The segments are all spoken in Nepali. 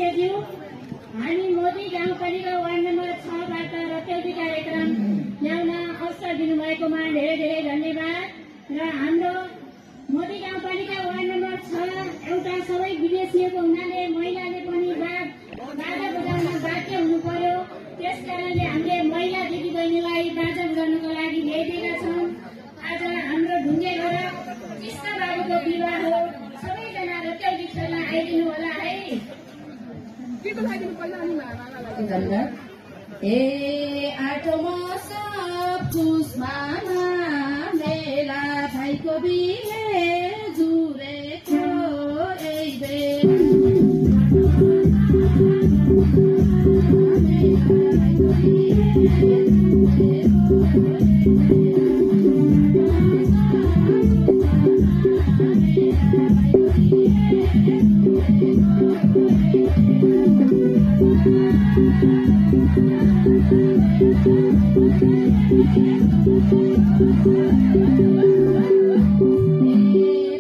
अध्यक्षज्यू, हामी मोदी गाउँपालिका वार्ड नम्बर 6 बाट रक्तौती कार्यक्रम ल्याउन अवसर दिनुभएकोमा धेरै धेरै धन्यवाद। र हाम्रो मोदी गाउँपालिका वार्ड नम्बर 6 एउटा सबै विदेशीको हुनाले महिलाले पनि बाजा बजाउन बाध्य हुनु पर्यो। त्यसकारणले हामीले महिला दिदीबहिनीलाई बाजा बजाउनको लागि ल्याइदिएका छौँ। आज हाम्रो ढुङ्गे घर कृष्ण बाबुको विवाह हो। सबैजना रक्तौती खेल्न आइदिनु होला है। ए आठौँ सब पुसमा मेला भाइको बिहे जुरेको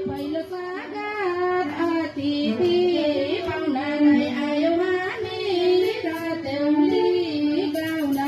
पहिलो स्वागत अतिथि पाहुनालाई आयो हामी रतौली गाउन।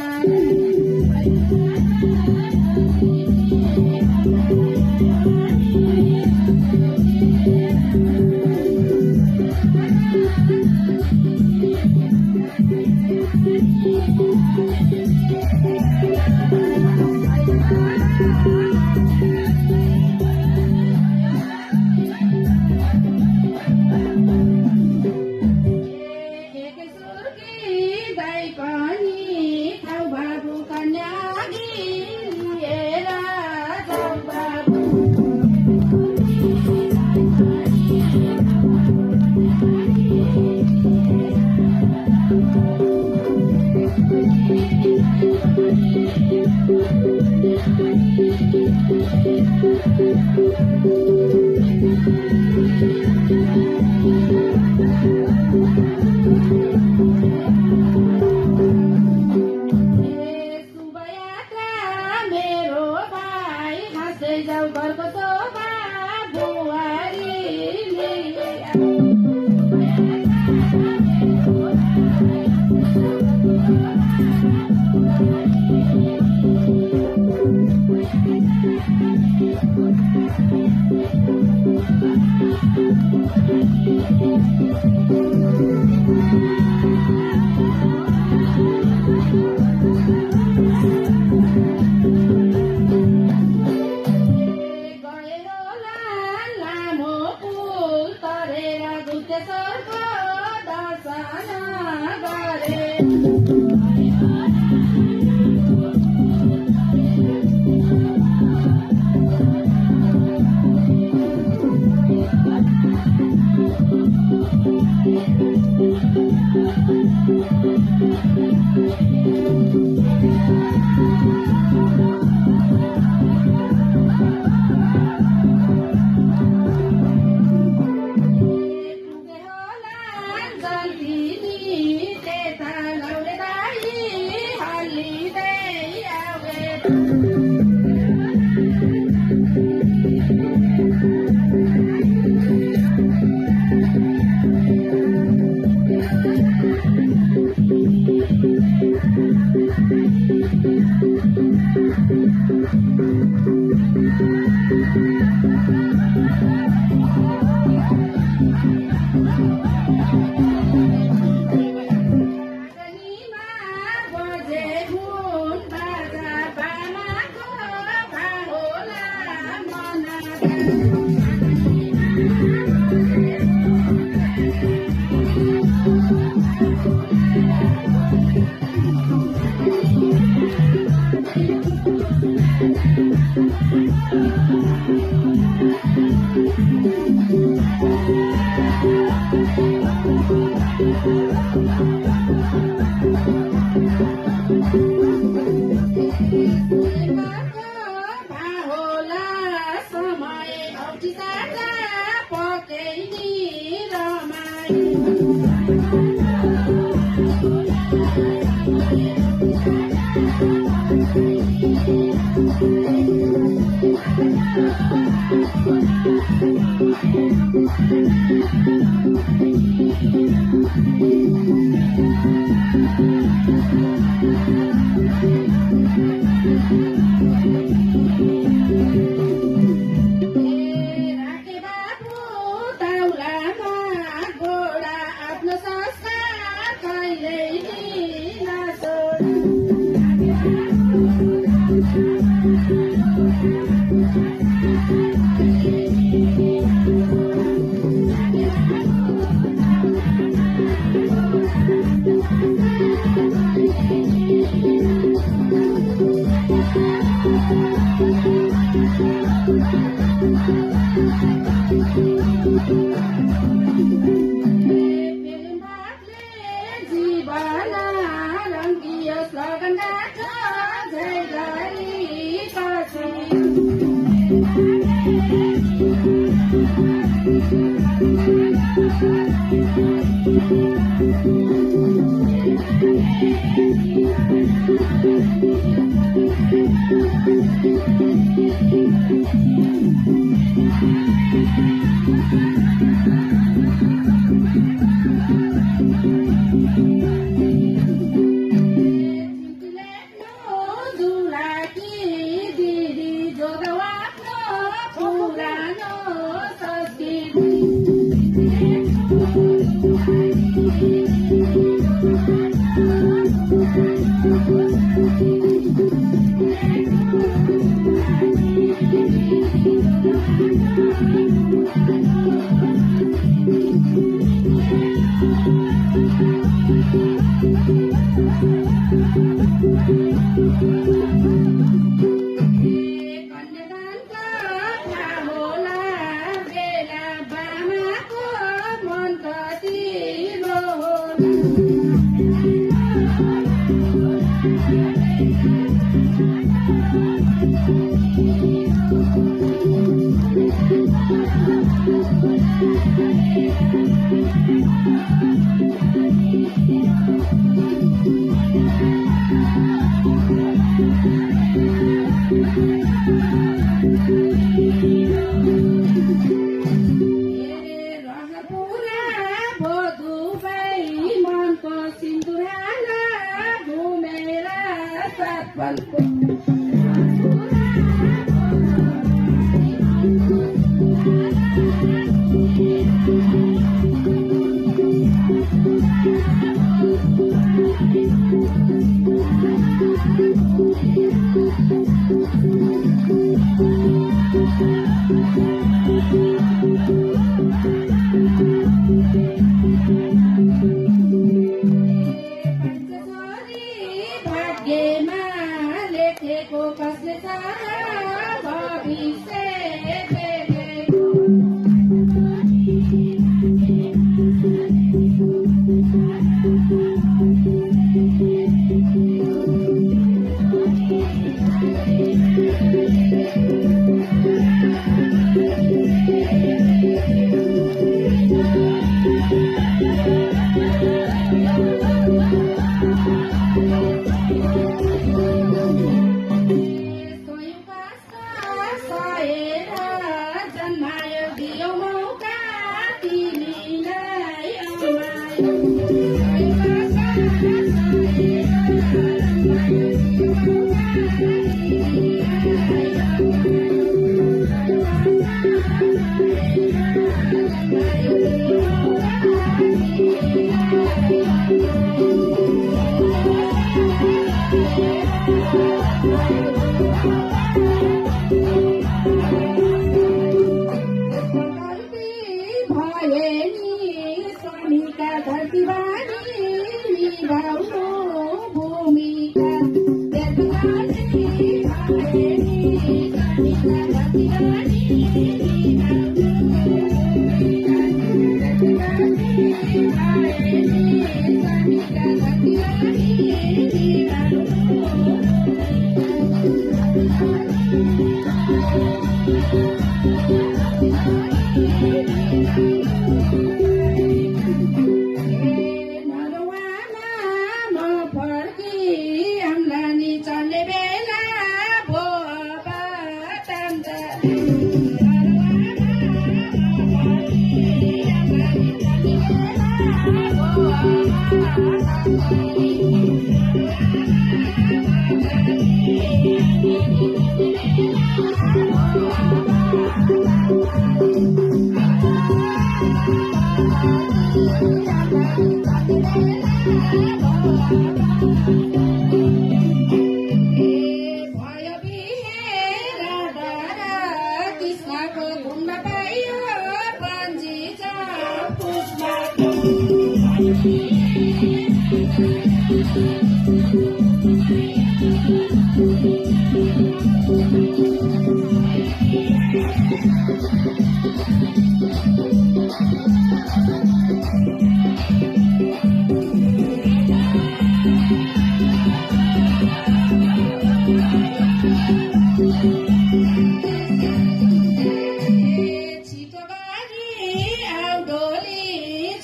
राखे बाबु ताउलामा गोडा आफ्नो संस्कार कहिल्यै नि नछोड जीवन रङ्गियोस् लगन गाछ जय गरी जुलाकी दिदी जोगवाको पुरानो कन्यादानका होला बेला बामाको मन कति मनको सिन्दुराला घुमेर सातपलको भाग्यमा लेखेको कसले चाह भविष्य देखेको Thank you. भयो बिहे राधा र कृष्णको घुम्न पाइयो पन्जी छ पुष्पको छिटो गरी आऊ डोली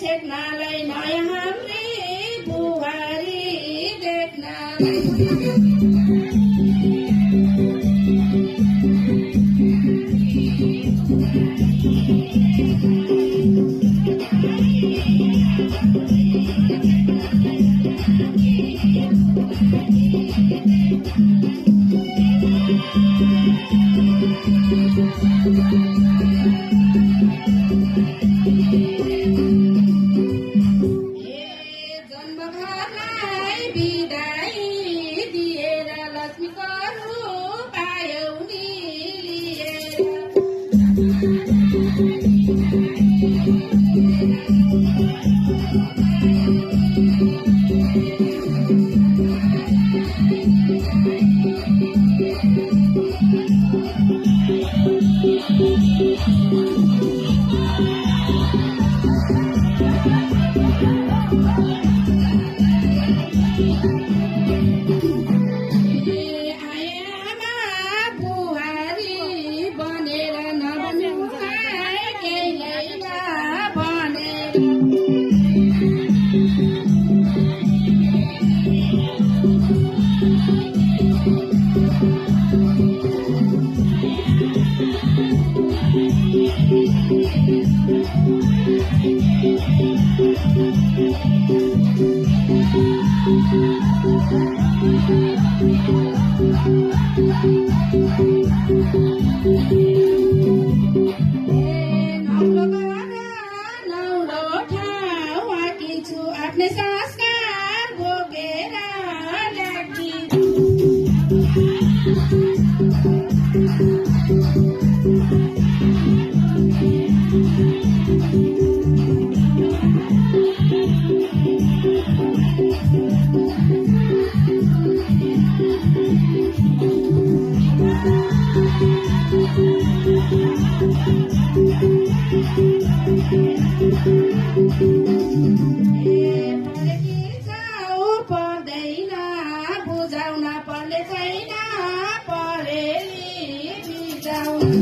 छेक्नलाई नयाँ हाम्री बुहारी जन्मभरलाई बिदाई दिएर लक्ष्मीको रूप आयौ नि लिएर आयामा बुहारी बनेर नबन्नु केही लैला बनेर नौलो गर नौलो ठाउँ आकी छु आफ्नै संस्कार बोकेर ल्याकी पढेकी छौ पर्दैन बुझाउन पर्ने छैन पढेली बिजाउन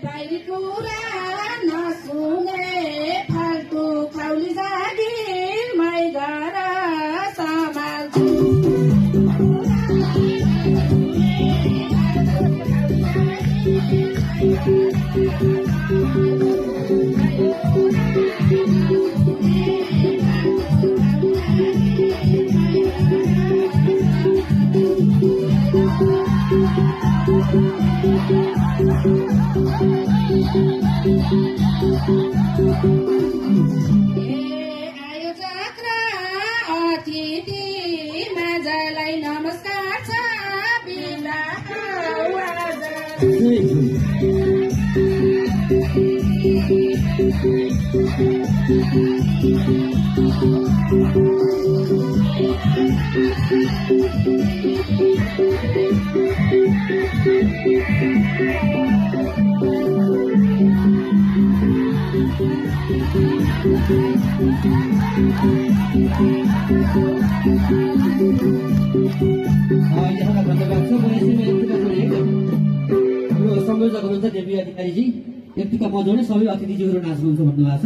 बाहिरी कुरा नसुने फाल्टु खाउली जागिर मै घर सम्हाल्छु आयो जात्रा अतिथि माझलाई नमस्कार छ बिदा यहाँलाई धन्यवाद छ। म यसैमा हाम्रो संयोजक हुनुहुन्छ देवी अधिकारीजी, यतिका मजाउने सबै अतिथिजीहरू नाच्नुहुन्छ भन्नुभएको छ।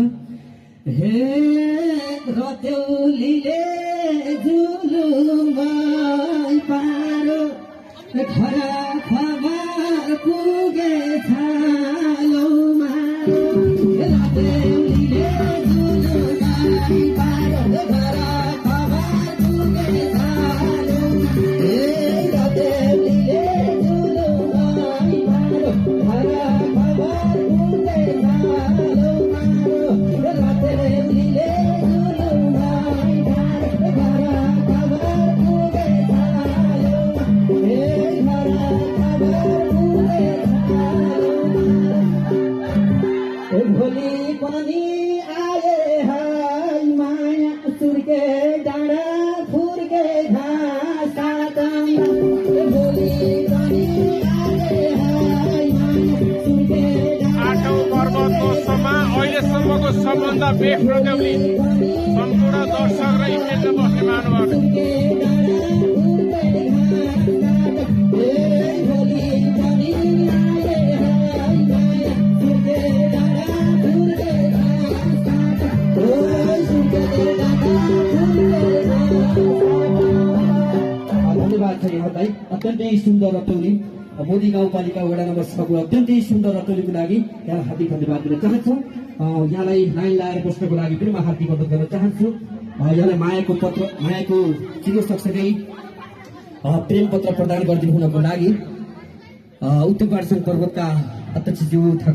हे रत्यौलीले झुलुमै पार खरा खबर पुगेछ लौमा रातेउलीले जुलुगाई पारो खरा खबर पुगेछ लौमा रातेउलीले जुलुगाई पारो खरा खबर पुगेछ लौमा रातेउलीले जुलुगाई पारो खरा खबर पुगेछ भोलि पनि आए हाय माया सुर्के डाँडा फुर्के घाँस भोलि पनि आए हाय माया सुर्के आठौँ पर्वतोत्सवमा अहिलेसम्मको सबभन्दा बेस्ट प्रकारले सम्पूर्ण दर्शक र स्टेजमा बस्ने महानुभावले धन्यवाद छ यहाँलाई अत्यन्तै सुन्दर रतौली मोदी गाउँपालिका वडा नम्बर 6 को अत्यन्तै सुन्दर रतौलीको लागि यहाँ हार्दिक धन्यवाद दिन चाहन्छु। यहाँलाई लाइन लगाएर बस्नको लागि पनि म हार्दिक मद्दत गर्न चाहन्छु। यहाँलाई मायाको चिनो सँगसँगै प्रेम पत्र प्रदान गरिदिनु हुनको लागि उत्तर पार्सन पर्वतका अध्यक्षज्यू